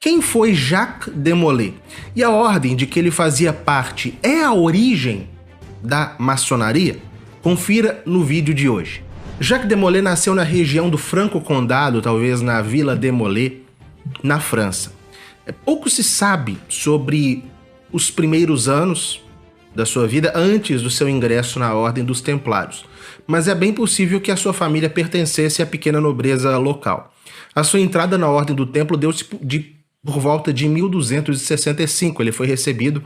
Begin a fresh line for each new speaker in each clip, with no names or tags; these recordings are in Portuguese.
Quem foi Jacques de Molay? E a ordem de que ele fazia parte é a origem da maçonaria? Confira no vídeo de hoje. Jacques de Molay nasceu na região do Franco-Condado, talvez na Vila de Molay, na França. Pouco se sabe sobre os primeiros anos da sua vida antes do seu ingresso na Ordem dos Templários, mas é bem possível que a sua família pertencesse à pequena nobreza local. A sua entrada na Ordem do Templo deu-se por volta de 1265. Ele foi recebido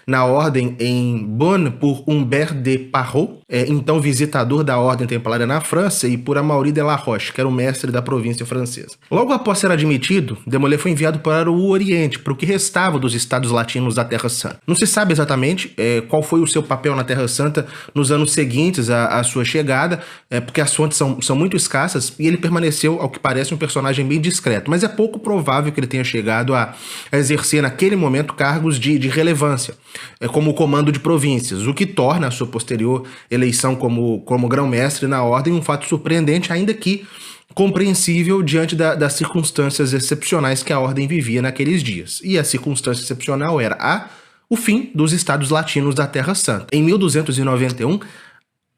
na ordem em Bonn por Humbert de Parrot, então visitador da Ordem Templária na França, e por Amaury de la Roche, que era o mestre da província francesa. Logo após ser admitido, de Molay foi enviado para o Oriente, para o que restava dos estados latinos da Terra Santa. Não se sabe exatamente qual foi o seu papel na Terra Santa nos anos seguintes à sua chegada, porque as fontes são muito escassas, e ele permaneceu, ao que parece, um personagem bem discreto, mas é pouco provável que ele tenha chegado a exercer naquele momento cargos de relevância, como o comando de províncias, o que torna a sua posterior eleição como grão-mestre na ordem um fato surpreendente, ainda que compreensível diante das circunstâncias excepcionais que a ordem vivia naqueles dias. E a circunstância excepcional era o fim dos estados latinos da Terra Santa. Em 1291,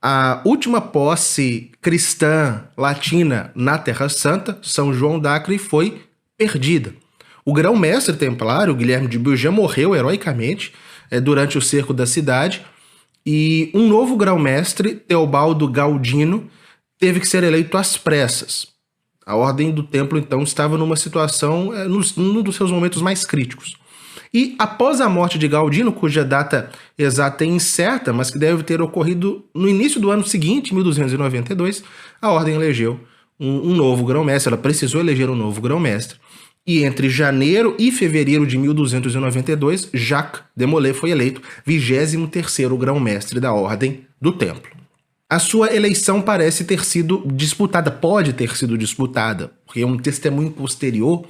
a última posse cristã latina na Terra Santa, São João d'Acre, foi perdida. O grão-mestre templário, Guilherme de Bourget, morreu heroicamente durante o cerco da cidade, e um novo grão-mestre, Teobaldo Galdino, teve que ser eleito às pressas. A Ordem do Templo, então, estava numa situação, num dos seus momentos mais críticos. E após a morte de Galdino, cuja data exata é incerta, mas que deve ter ocorrido no início do ano seguinte, 1292, a Ordem elegeu um novo grão-mestre. Ela precisou eleger um novo grão-mestre. E entre janeiro e fevereiro de 1292, Jacques de Molay foi eleito 23º grão-mestre da Ordem do Templo. A sua eleição parece ter sido disputada, pode ter sido disputada, porque um testemunho posterior,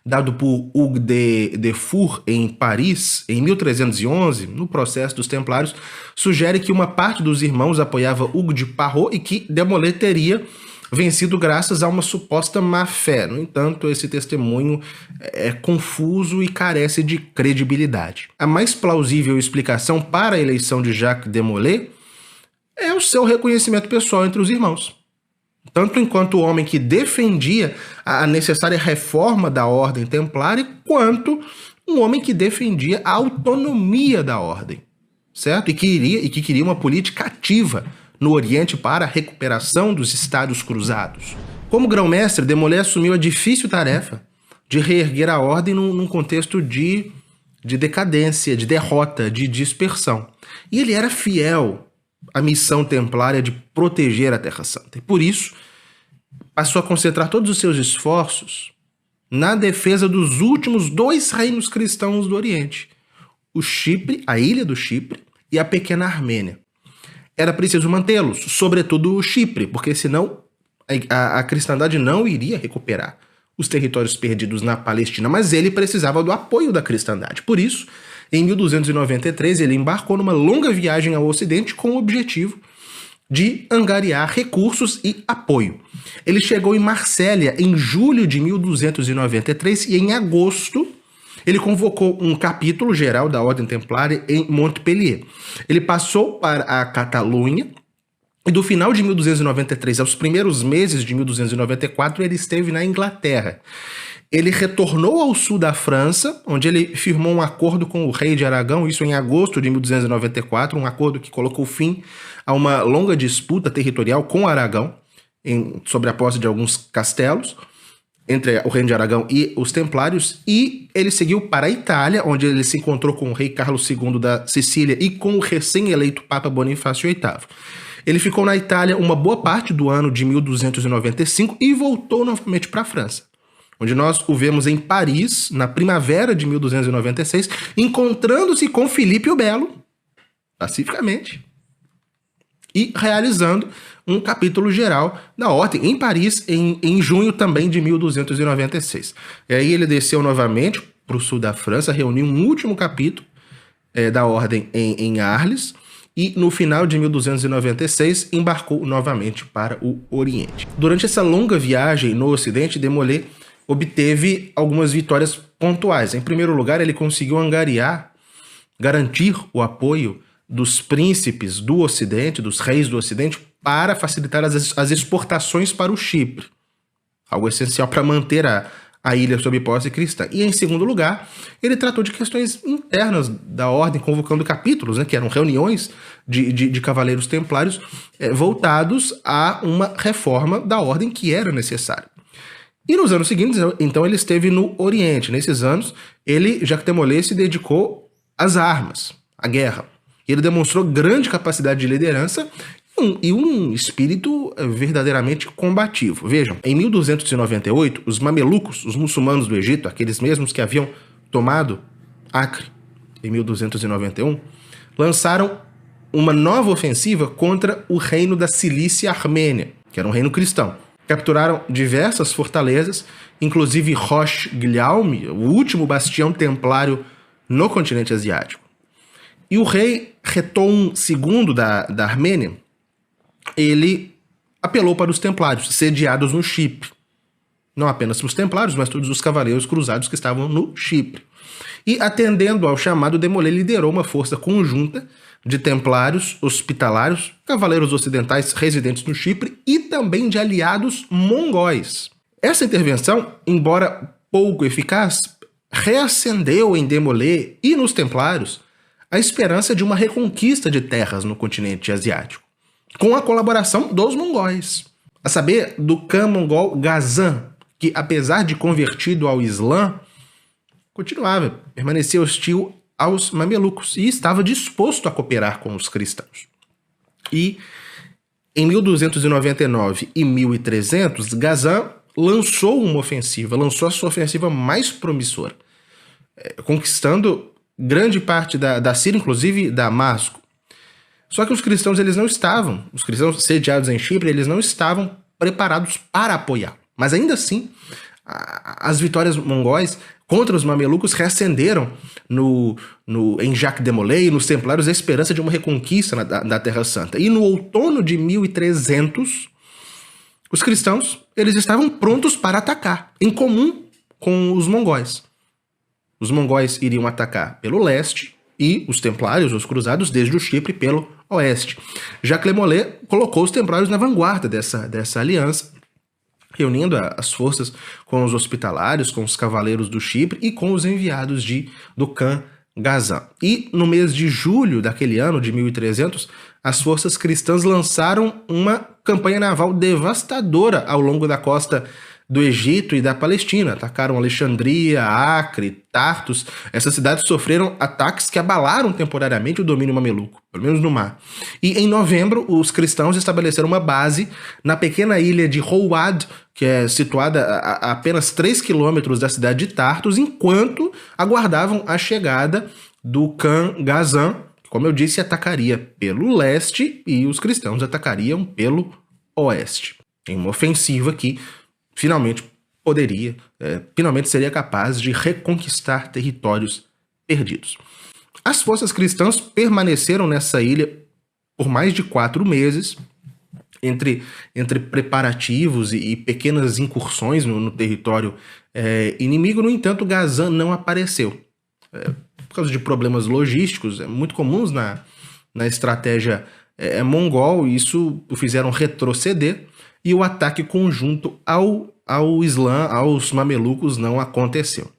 dado por Hugues de Four em Paris, em 1311, no processo dos Templários, sugere que uma parte dos irmãos apoiava Hugues de Parrot e que de Molay teria vencido graças a uma suposta má-fé. No entanto, esse testemunho é confuso e carece de credibilidade. A mais plausível explicação para a eleição de Jacques de Molay é o seu reconhecimento pessoal entre os irmãos. Tanto enquanto o homem que defendia a necessária reforma da Ordem Templária, quanto um homem que defendia a autonomia da Ordem, certo? E que queria uma política ativa no Oriente para a recuperação dos Estados Cruzados. Como grão-mestre, de Molay assumiu a difícil tarefa de reerguer a ordem num contexto de decadência, de derrota, de dispersão. E ele era fiel à missão templária de proteger a Terra Santa. E por isso, passou a concentrar todos os seus esforços na defesa dos últimos 2 reinos cristãos do Oriente: o Chipre, a ilha do Chipre, e a pequena Armênia. Era preciso mantê-los, sobretudo o Chipre, porque senão a cristandade não iria recuperar os territórios perdidos na Palestina, mas ele precisava do apoio da cristandade. Por isso, em 1293, ele embarcou numa longa viagem ao Ocidente com o objetivo de angariar recursos e apoio. Ele chegou em Marsella em julho de 1293 e em agosto ele convocou um capítulo geral da Ordem Templária em Montpellier. Ele passou para a Catalunha e do final de 1293 aos primeiros meses de 1294 ele esteve na Inglaterra. Ele retornou ao sul da França, onde ele firmou um acordo com o rei de Aragão, isso em agosto de 1294, um acordo que colocou fim a uma longa disputa territorial com Aragão sobre a posse de alguns castelos entre o reino de Aragão e os Templários, e ele seguiu para a Itália, onde ele se encontrou com o rei Carlos II da Sicília e com o recém-eleito Papa Bonifácio VIII. Ele ficou na Itália uma boa parte do ano de 1295 e voltou novamente para a França, onde nós o vemos em Paris, na primavera de 1296, encontrando-se com Filipe o Belo, pacificamente, e realizando um capítulo geral da Ordem em Paris em junho também de 1296. E aí ele desceu novamente para o sul da França, reuniu um último capítulo da Ordem em Arles, e no final de 1296 embarcou novamente para o Oriente. Durante essa longa viagem no Ocidente, de Molay obteve algumas vitórias pontuais. Em primeiro lugar, ele conseguiu garantir o apoio dos príncipes do Ocidente, dos reis do Ocidente, para facilitar as exportações para o Chipre. Algo essencial para manter a ilha sob posse cristã. E, em segundo lugar, ele tratou de questões internas da ordem, convocando capítulos, que eram reuniões de cavaleiros templários voltados a uma reforma da ordem que era necessária. E nos anos seguintes, então, ele esteve no Oriente. Nesses anos, Jacques de Molay se dedicou às armas, à guerra. Ele demonstrou grande capacidade de liderança e um espírito verdadeiramente combativo. Vejam, em 1298, os mamelucos, os muçulmanos do Egito, aqueles mesmos que haviam tomado Acre em 1291, lançaram uma nova ofensiva contra o reino da Cilícia Armênia, que era um reino cristão. Capturaram diversas fortalezas, inclusive Roche Guilhaume, o último bastião templário no continente asiático. E o rei Reton II da Armênia, ele apelou para os templários, sediados no Chipre. Não apenas os templários, mas todos os cavaleiros cruzados que estavam no Chipre. E, atendendo ao chamado, de Molay liderou uma força conjunta de templários, hospitalários, cavaleiros ocidentais residentes no Chipre e também de aliados mongóis. Essa intervenção, embora pouco eficaz, reacendeu em de Molay e nos templários a esperança de uma reconquista de terras no continente asiático, com a colaboração dos mongóis, a saber, do Khan mongol Ghazan, que, apesar de convertido ao Islã, permanecia hostil aos mamelucos e estava disposto a cooperar com os cristãos. E, em 1299 e 1300, Ghazan lançou a sua ofensiva mais promissora, conquistando grande parte da Síria, inclusive Damasco. Só que os cristãos sediados em Chipre, eles não estavam preparados para apoiar. Mas ainda assim, as vitórias mongóis contra os mamelucos reacenderam em Jacques de Molay e nos templários a esperança de uma reconquista da Terra Santa. E no outono de 1300, os cristãos eles estavam prontos para atacar, em comum com os mongóis. Os mongóis iriam atacar pelo leste e os templários, os cruzados, desde o Chipre pelo oeste. Jacques de Molay colocou os templários na vanguarda dessa aliança, reunindo as forças com os hospitalários, com os cavaleiros do Chipre e com os enviados do Khan Ghazan. E no mês de julho daquele ano, de 1300, as forças cristãs lançaram uma campanha naval devastadora ao longo da costa do Egito e da Palestina. Atacaram Alexandria, Acre, Tartus. Essas cidades sofreram ataques que abalaram temporariamente o domínio mameluco, pelo menos no mar. E em novembro, os cristãos estabeleceram uma base na pequena ilha de Howad, que é situada a apenas 3 quilômetros da cidade de Tartus, enquanto aguardavam a chegada do Khan Ghazan, que, como eu disse, atacaria pelo leste e os cristãos atacariam pelo oeste. Em uma ofensiva que finalmente seria capaz de reconquistar territórios perdidos. As forças cristãs permaneceram nessa ilha por mais de 4 meses, entre preparativos e pequenas incursões no território inimigo. No entanto, Ghazan não apareceu. Por causa de problemas logísticos muito comuns na estratégia mongol, isso o fizeram retroceder, e o ataque conjunto ao Islã, aos mamelucos, não aconteceu.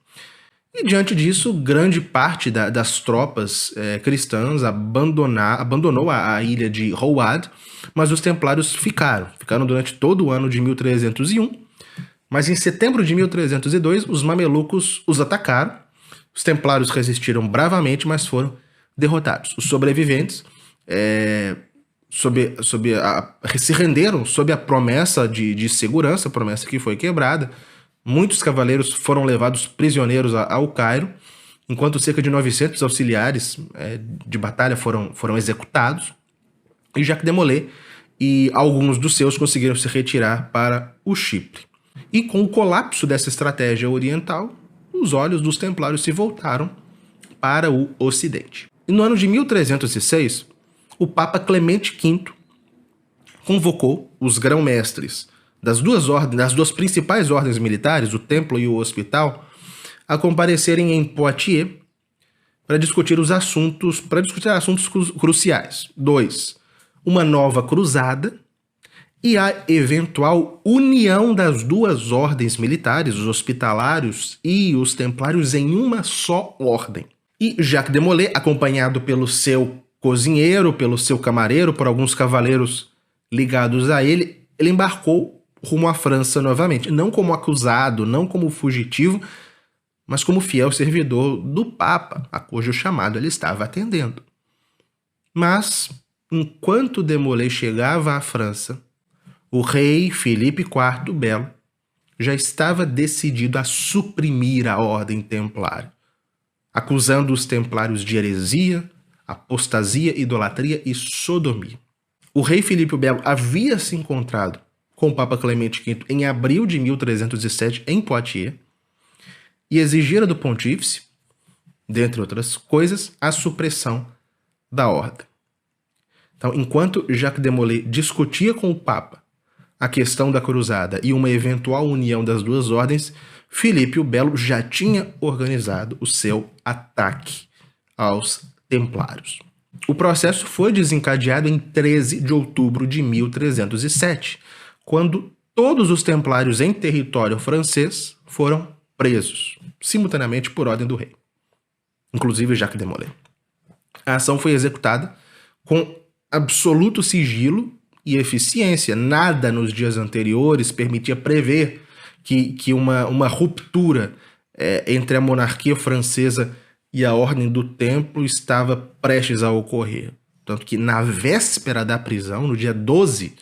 E diante disso, grande parte das tropas cristãs abandonou a ilha de Howad, mas os templários ficaram durante todo o ano de 1301, mas em setembro de 1302 os mamelucos os atacaram, os templários resistiram bravamente, mas foram derrotados. Os sobreviventes se renderam sob a promessa de segurança, promessa que foi quebrada. Muitos cavaleiros foram levados prisioneiros ao Cairo, enquanto cerca de 900 auxiliares de batalha foram executados, e Jacques de Molay e alguns dos seus conseguiram se retirar para o Chipre. E com o colapso dessa estratégia oriental, os olhos dos templários se voltaram para o Ocidente. E no ano de 1306, o Papa Clemente V convocou os grão-mestres das duas principais ordens militares, o templo e o hospital, a comparecerem em Poitiers para discutir assuntos cruciais. 2. Uma nova cruzada e a eventual união das duas ordens militares, os hospitalários e os templários, em uma só ordem. E Jacques de Molay, acompanhado pelo seu cozinheiro, pelo seu camareiro, por alguns cavaleiros ligados a ele, ele embarcou rumo à França novamente, não como acusado, não como fugitivo, mas como fiel servidor do Papa, a cujo chamado ele estava atendendo. Mas, enquanto de Molay chegava à França, o rei Filipe IV o Belo já estava decidido a suprimir a ordem templária, acusando os templários de heresia, apostasia, idolatria e sodomia. O rei Filipe o Belo havia se encontrado com o Papa Clemente V em abril de 1307 em Poitiers e exigira do pontífice, dentre outras coisas, a supressão da ordem. Então, enquanto Jacques de Molay discutia com o Papa a questão da cruzada e uma eventual união das duas ordens, Filipe o Belo já tinha organizado o seu ataque aos templários. O processo foi desencadeado em 13 de outubro de 1307, quando todos os templários em território francês foram presos, simultaneamente por ordem do rei, inclusive Jacques de Molay. A ação foi executada com absoluto sigilo e eficiência. Nada nos dias anteriores permitia prever que uma ruptura entre a monarquia francesa e a ordem do templo estava prestes a ocorrer. Tanto que na véspera da prisão, no dia 12,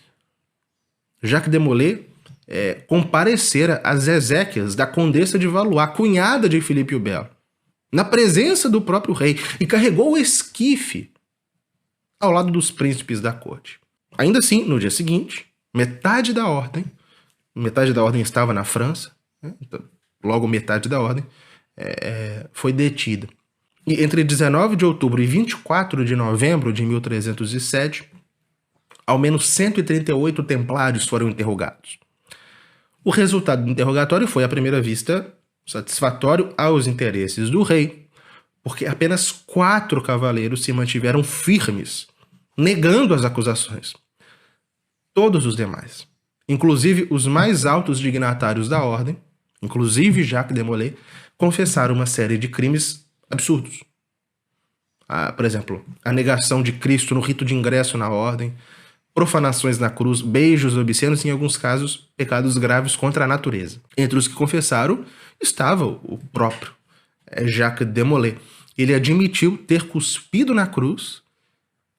Jacques de Molay comparecera às exéquias da Condessa de Valois, cunhada de Filipe o Belo, na presença do próprio rei, e carregou o esquife ao lado dos príncipes da corte. Ainda assim, no dia seguinte, metade da ordem estava na França, né? Então, logo metade da ordem foi detida. E entre 19 de outubro e 24 de novembro de 1307, ao menos 138 templários foram interrogados. O resultado do interrogatório foi, à primeira vista, satisfatório aos interesses do rei, porque apenas 4 cavaleiros se mantiveram firmes, negando as acusações. Todos os demais, inclusive os mais altos dignatários da ordem, inclusive Jacques de Molay, confessaram uma série de crimes absurdos. Por exemplo, a negação de Cristo no rito de ingresso na ordem, profanações na cruz, beijos obscenos e, em alguns casos, pecados graves contra a natureza. Entre os que confessaram estava o próprio Jacques de Molay. Ele admitiu ter cuspido na cruz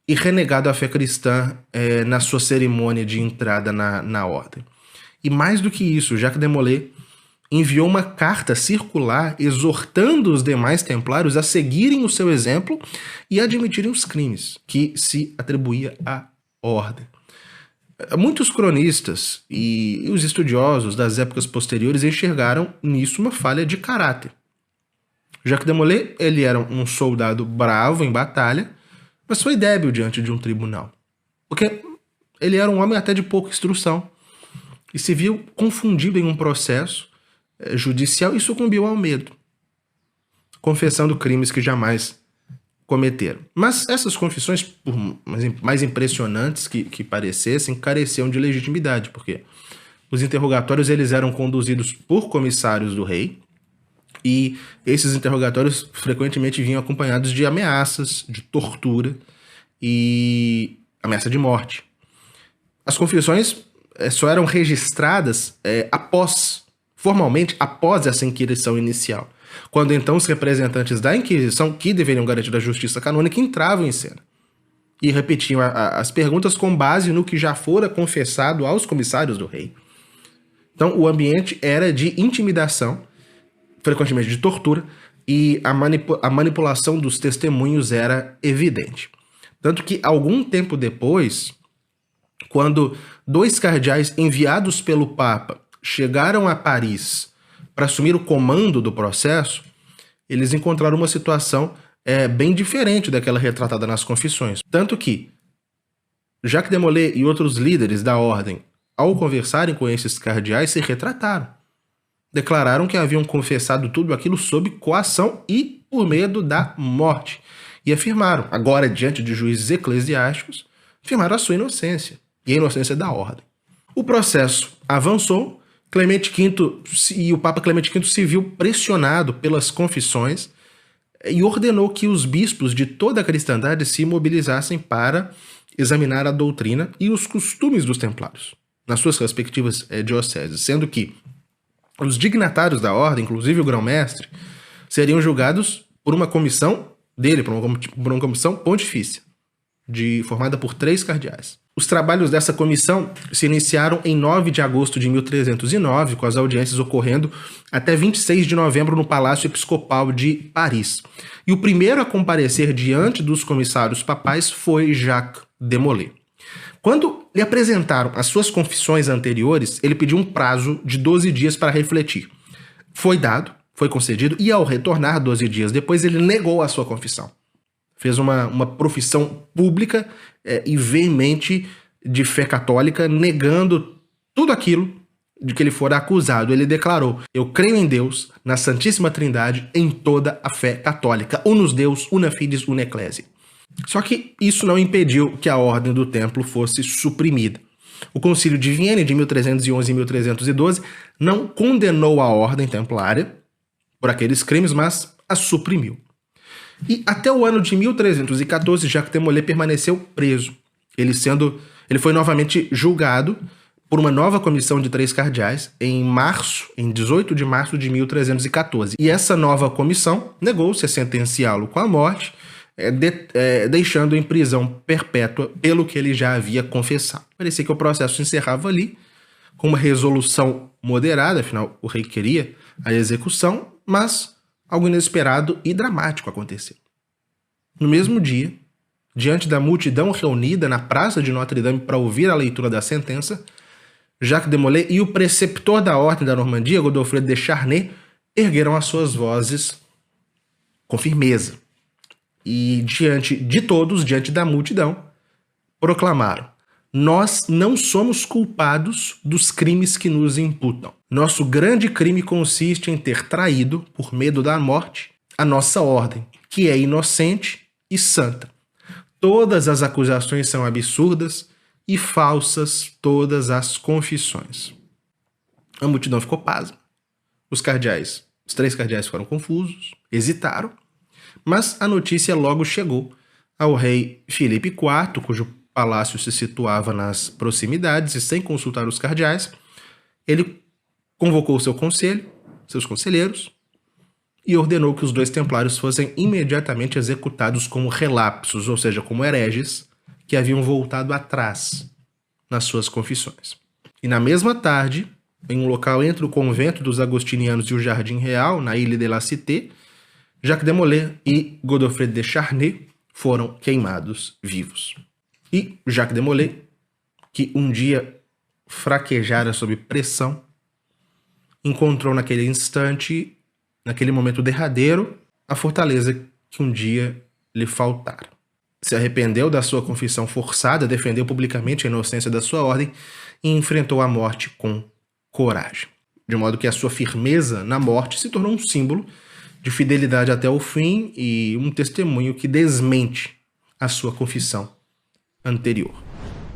e renegado a fé cristã na sua cerimônia de entrada na ordem. E mais do que isso, Jacques de Molay enviou uma carta circular exortando os demais templários a seguirem o seu exemplo e admitirem os crimes que se atribuía à ordem. Muitos cronistas e os estudiosos das épocas posteriores enxergaram nisso uma falha de caráter. Jacques de Molay, ele era um soldado bravo em batalha, mas foi débil diante de um tribunal, porque ele era um homem até de pouca instrução e se viu confundido em um processo judicial e sucumbiu ao medo, confessando crimes que jamais cometeram. Mas essas confissões, por mais impressionantes que parecessem, careciam de legitimidade, porque os interrogatórios eles eram conduzidos por comissários do rei, e esses interrogatórios frequentemente vinham acompanhados de ameaças, de tortura e ameaça de morte. As confissões só eram registradas formalmente após essa inquirição inicial, quando então os representantes da Inquisição, que deveriam garantir a justiça canônica, entravam em cena e repetiam as perguntas com base no que já fora confessado aos comissários do rei. Então o ambiente era de intimidação, frequentemente de tortura, e a manipulação dos testemunhos era evidente. Tanto que algum tempo depois, quando 2 cardeais enviados pelo Papa chegaram a Paris para assumir o comando do processo, eles encontraram uma situação bem diferente daquela retratada nas confissões. Tanto que Jacques de Molay e outros líderes da ordem ao conversarem com esses cardeais, se retrataram. Declararam que haviam confessado tudo aquilo sob coação e por medo da morte. E afirmaram, agora diante de juízes eclesiásticos, afirmaram a sua inocência e a inocência da ordem. O processo avançou, Clemente V e o Papa Clemente V se viu pressionado pelas confissões e ordenou que os bispos de toda a cristandade se mobilizassem para examinar a doutrina e os costumes dos templários, nas suas respectivas dioceses, sendo que os dignatários da ordem, inclusive o grão-mestre, seriam julgados por uma comissão dele, por uma comissão pontifícia, formada por 3 cardeais. Os trabalhos dessa comissão se iniciaram em 9 de agosto de 1309, com as audiências ocorrendo até 26 de novembro no Palácio Episcopal de Paris. E o primeiro a comparecer diante dos comissários papais foi Jacques de Molay. Quando lhe apresentaram as suas confissões anteriores, ele pediu um prazo de 12 dias para refletir. Foi dado, foi concedido, e ao retornar 12 dias depois, ele negou a sua confissão. Fez uma profissão pública e veemente de fé católica, negando tudo aquilo de que ele fora acusado. Ele declarou: eu creio em Deus, na Santíssima Trindade, em toda a fé católica. Unus Deus, una fides, una ecclesia. Só que isso não impediu que a ordem do templo fosse suprimida. O Concílio de Viena, de 1311 e 1312, não condenou a ordem templária por aqueles crimes, mas a suprimiu. E até o ano de 1314, Jacques de Molay permaneceu preso. Ele foi novamente julgado por uma nova comissão de 3 cardeais em 18 de março de 1314. E essa nova comissão negou-se a sentenciá-lo com a morte, deixando em prisão perpétua pelo que ele já havia confessado. Parecia que o processo se encerrava ali, com uma resolução moderada, afinal o rei queria a execução, mas algo inesperado e dramático aconteceu. No mesmo dia, diante da multidão reunida na praça de Notre-Dame para ouvir a leitura da sentença, Jacques de Molay e o preceptor da Ordem da Normandia, Godofredo de Charnay, ergueram as suas vozes com firmeza e, diante de todos, diante da multidão, proclamaram: nós não somos culpados dos crimes que nos imputam. Nosso grande crime consiste em ter traído, por medo da morte, a nossa ordem, que é inocente e santa. Todas as acusações são absurdas e falsas todas as confissões. A multidão ficou pasma. Os 3 cardeais ficaram confusos, hesitaram, mas a notícia logo chegou ao rei Filipe IV, cujo palácio se situava nas proximidades, e sem consultar os cardeais, ele convocou seus conselheiros, e ordenou que os 2 templários fossem imediatamente executados como relapsos, ou seja, como hereges, que haviam voltado atrás nas suas confissões. E na mesma tarde, em um local entre o convento dos agostinianos e o Jardim Real, na Ilha de la Cité, Jacques de Molay e Godofredo de Charnay foram queimados vivos. E Jacques de Molay, que um dia fraquejara sob pressão, encontrou naquele instante, naquele momento derradeiro, a fortaleza que um dia lhe faltara. Se arrependeu da sua confissão forçada, defendeu publicamente a inocência da sua ordem e enfrentou a morte com coragem. De modo que a sua firmeza na morte se tornou um símbolo de fidelidade até o fim e um testemunho que desmente a sua confissão anterior.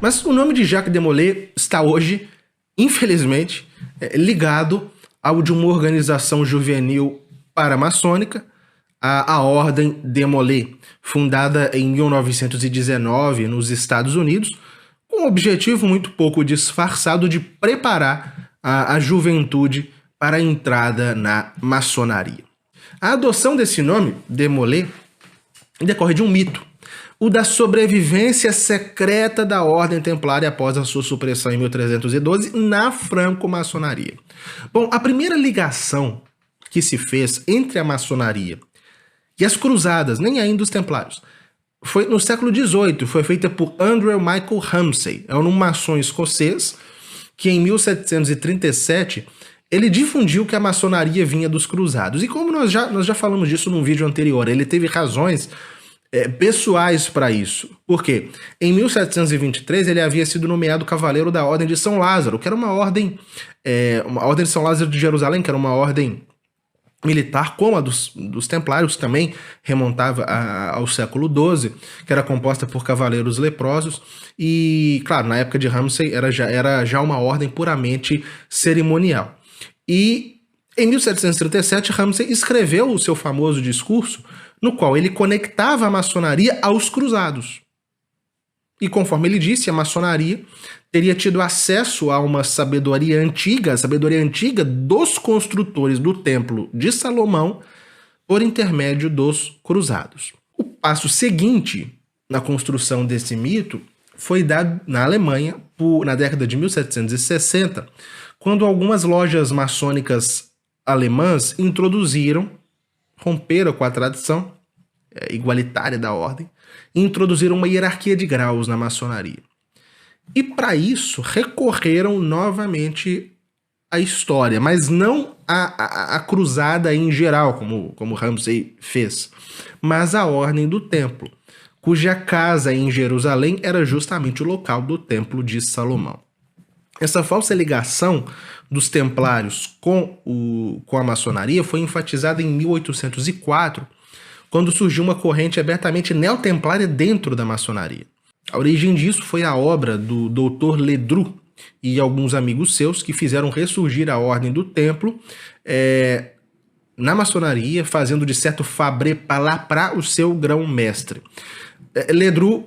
Mas o nome de Jacques de Molay está hoje, infelizmente, ligado ao de uma organização juvenil paramaçônica, a Ordem de Molay, fundada em 1919 nos Estados Unidos, com um objetivo muito pouco disfarçado de preparar a juventude para a entrada na maçonaria. A adoção desse nome, de Molay, decorre de um mito, o da sobrevivência secreta da Ordem Templária após a sua supressão em 1312 na franco-maçonaria. Bom, a primeira ligação que se fez entre a maçonaria e as cruzadas, nem ainda os templários, foi no século XVIII, foi feita por Andrew Michael Ramsay, é um maçom escocês que em 1737 ele difundiu que a maçonaria vinha dos cruzados. E como nós já falamos disso num vídeo anterior, ele teve razões pessoais para isso. Por quê? Em 1723 ele havia sido nomeado cavaleiro da Ordem de São Lázaro, que era uma ordem de São Lázaro de Jerusalém, que era uma ordem militar, como a dos Templários, que também remontava ao século XII, que era composta por cavaleiros leprosos, e, claro, na época de Ramsay era já uma ordem puramente cerimonial. E em 1737, Ramsay escreveu o seu famoso discurso, no qual ele conectava a maçonaria aos cruzados. E conforme ele disse, a maçonaria teria tido acesso a uma sabedoria antiga, a sabedoria antiga dos construtores do Templo de Salomão, por intermédio dos cruzados. O passo seguinte na construção desse mito foi dado na Alemanha, na década de 1760, quando algumas lojas maçônicas alemãs romperam com a tradição igualitária da ordem, e introduziram uma hierarquia de graus na maçonaria. E para isso recorreram novamente à história, mas não à cruzada em geral, como Ramsay fez, mas à Ordem do Templo, cuja casa em Jerusalém era justamente o local do Templo de Salomão. Essa falsa ligação dos templários com a maçonaria foi enfatizada em 1804, quando surgiu uma corrente abertamente neotemplária dentro da maçonaria. A origem disso foi a obra do Dr. Ledru e alguns amigos seus que fizeram ressurgir a Ordem do Templo na maçonaria, fazendo de certo Fabré Palaprá o seu grão-mestre. Ledru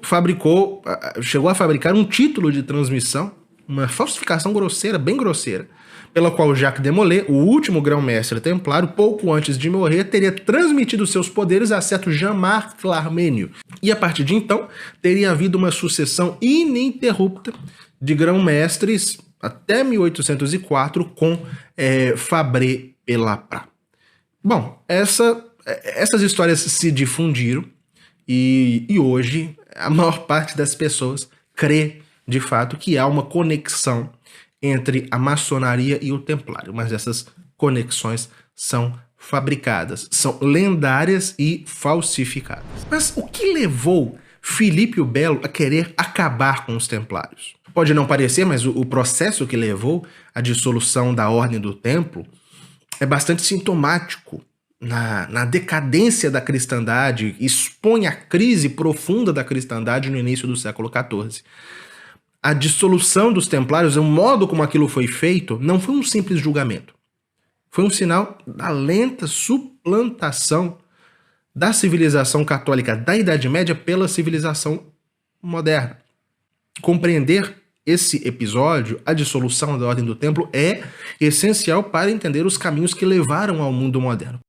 chegou a fabricar um título de transmissão, uma falsificação grosseira, bem grosseira, pela qual Jacques de Molay, o último grão-mestre templário, pouco antes de morrer, teria transmitido seus poderes a certo Jean-Marc Flarmênio. E a partir de então, teria havido uma sucessão ininterrupta de grão-mestres até 1804 com Fabré Palaprá. Bom, essas histórias se difundiram e hoje a maior parte das pessoas crê, de fato, que há uma conexão entre a maçonaria e o templário, mas essas conexões são fabricadas, são lendárias e falsificadas. Mas o que levou Filipe o Belo a querer acabar com os templários? Pode não parecer, mas o processo que levou à dissolução da Ordem do Templo é bastante sintomático na decadência da cristandade, expõe a crise profunda da cristandade no início do século XIV. A dissolução dos templários, o modo como aquilo foi feito, não foi um simples julgamento. Foi um sinal da lenta suplantação da civilização católica da Idade Média pela civilização moderna. Compreender esse episódio, a dissolução da Ordem do Templo, é essencial para entender os caminhos que levaram ao mundo moderno.